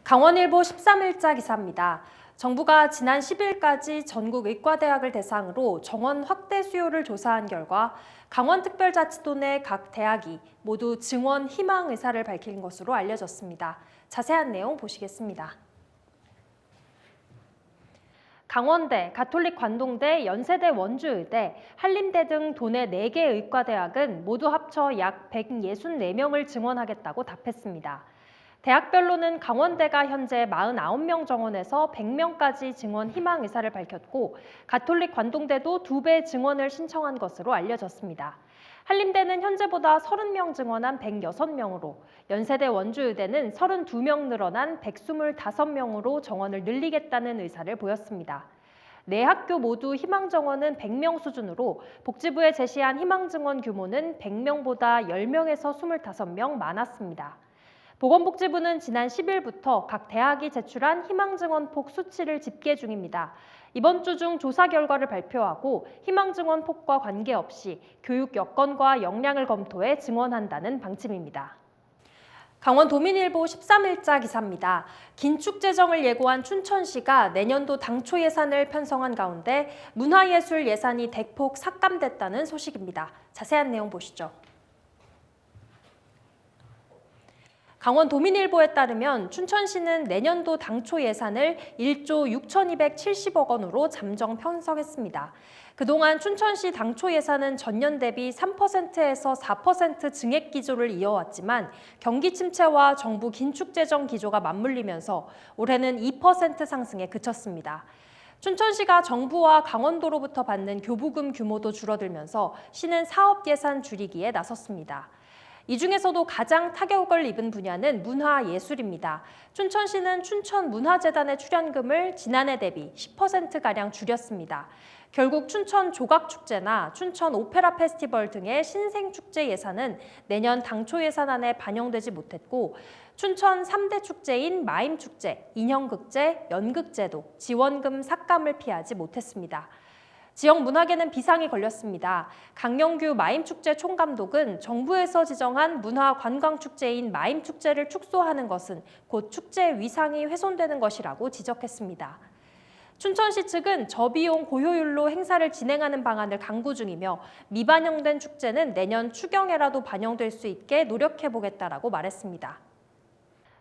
강원일보 13일자 기사입니다. 정부가 지난 10일까지 전국 의과대학을 대상으로 정원 확대 수요를 조사한 결과 강원특별자치도 내 각 대학이 모두 증원 희망 의사를 밝힌 것으로 알려졌습니다. 자세한 내용 보시겠습니다. 강원대, 가톨릭 관동대, 연세대 원주의대, 한림대 등 도내 4개 의과대학은 모두 합쳐 약 164명을 증원하겠다고 답했습니다. 대학별로는 강원대가 현재 49명 정원에서 100명까지 증원 희망 의사를 밝혔고 가톨릭 관동대도 2배 증원을 신청한 것으로 알려졌습니다. 한림대는 현재보다 30명 증원한 106명으로 연세대 원주의대는 32명 늘어난 125명으로 정원을 늘리겠다는 의사를 보였습니다. 네 학교 모두 희망 정원은 100명 수준으로 복지부에 제시한 희망 증원 규모는 100명보다 10명에서 25명 많았습니다. 보건복지부는 지난 10일부터 각 대학이 제출한 희망증원폭 수치를 집계 중입니다. 이번 주 중 조사 결과를 발표하고 희망증원폭과 관계없이 교육 여건과 역량을 검토해 증원한다는 방침입니다. 강원도민일보 13일자 기사입니다. 긴축 재정을 예고한 춘천시가 내년도 당초 예산을 편성한 가운데 문화예술 예산이 대폭 삭감됐다는 소식입니다. 자세한 내용 보시죠. 강원도민일보에 따르면 춘천시는 내년도 당초 예산을 1조 6,270억 원으로 잠정 편성했습니다. 그동안 춘천시 당초 예산은 전년 대비 3%에서 4% 증액 기조를 이어왔지만 경기 침체와 정부 긴축 재정 기조가 맞물리면서 올해는 2% 상승에 그쳤습니다. 춘천시가 정부와 강원도로부터 받는 교부금 규모도 줄어들면서 시는 사업 예산 줄이기에 나섰습니다. 이 중에서도 가장 타격을 입은 분야는 문화예술입니다. 춘천시는 춘천문화재단의 출연금을 지난해 대비 10%가량 줄였습니다. 결국 춘천 조각축제나 춘천 오페라 페스티벌 등의 신생축제 예산은 내년 당초 예산안에 반영되지 못했고 춘천 3대 축제인 마임축제, 인형극제, 연극제도 지원금 삭감을 피하지 못했습니다. 지역 문화계는 비상이 걸렸습니다. 강영규 마임축제 총감독은 정부에서 지정한 문화관광축제인 마임축제를 축소하는 것은 곧 축제 위상이 훼손되는 것이라고 지적했습니다. 춘천시 측은 저비용 고효율로 행사를 진행하는 방안을 강구 중이며 미반영된 축제는 내년 추경에라도 반영될 수 있게 노력해보겠다라고 말했습니다.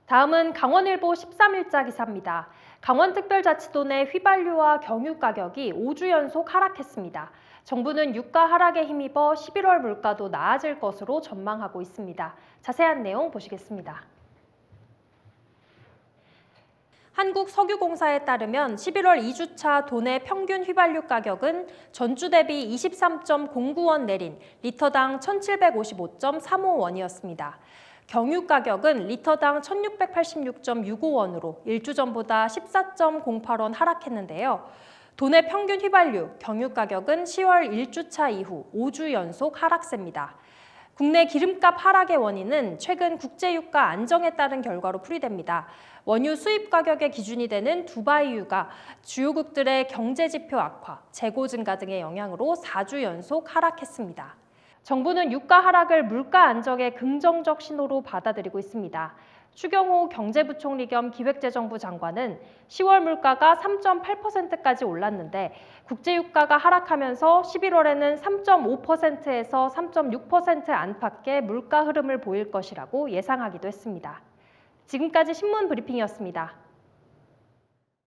다음은 강원일보 13일자 기사입니다. 강원특별자치도 내 휘발유와 경유 가격이 5주 연속 하락했습니다. 정부는 유가 하락에 힘입어 11월 물가도 나아질 것으로 전망하고 있습니다. 자세한 내용 보시겠습니다. 한국석유공사에 따르면 11월 2주차 도내 평균 휘발유 가격은 전주 대비 23.09원 내린 리터당 1,755.35원이었습니다. 경유 가격은 리터당 1,686.65원으로 일주 전보다 14.08원 하락했는데요. 도내 평균 휘발유, 경유 가격은 10월 1주차 이후 5주 연속 하락세입니다. 국내 기름값 하락의 원인은 최근 국제유가 안정에 따른 결과로 풀이됩니다. 원유 수입 가격의 기준이 되는 두바이유가 주요국들의 경제지표 악화, 재고 증가 등의 영향으로 4주 연속 하락했습니다. 정부는 유가 하락을 물가 안정의 긍정적 신호로 받아들이고 있습니다. 추경호 경제부총리 겸 기획재정부 장관은 10월 물가가 3.8%까지 올랐는데 국제유가가 하락하면서 11월에는 3.5%에서 3.6% 안팎의 물가 흐름을 보일 것이라고 예상하기도 했습니다. 지금까지 신문 브리핑이었습니다.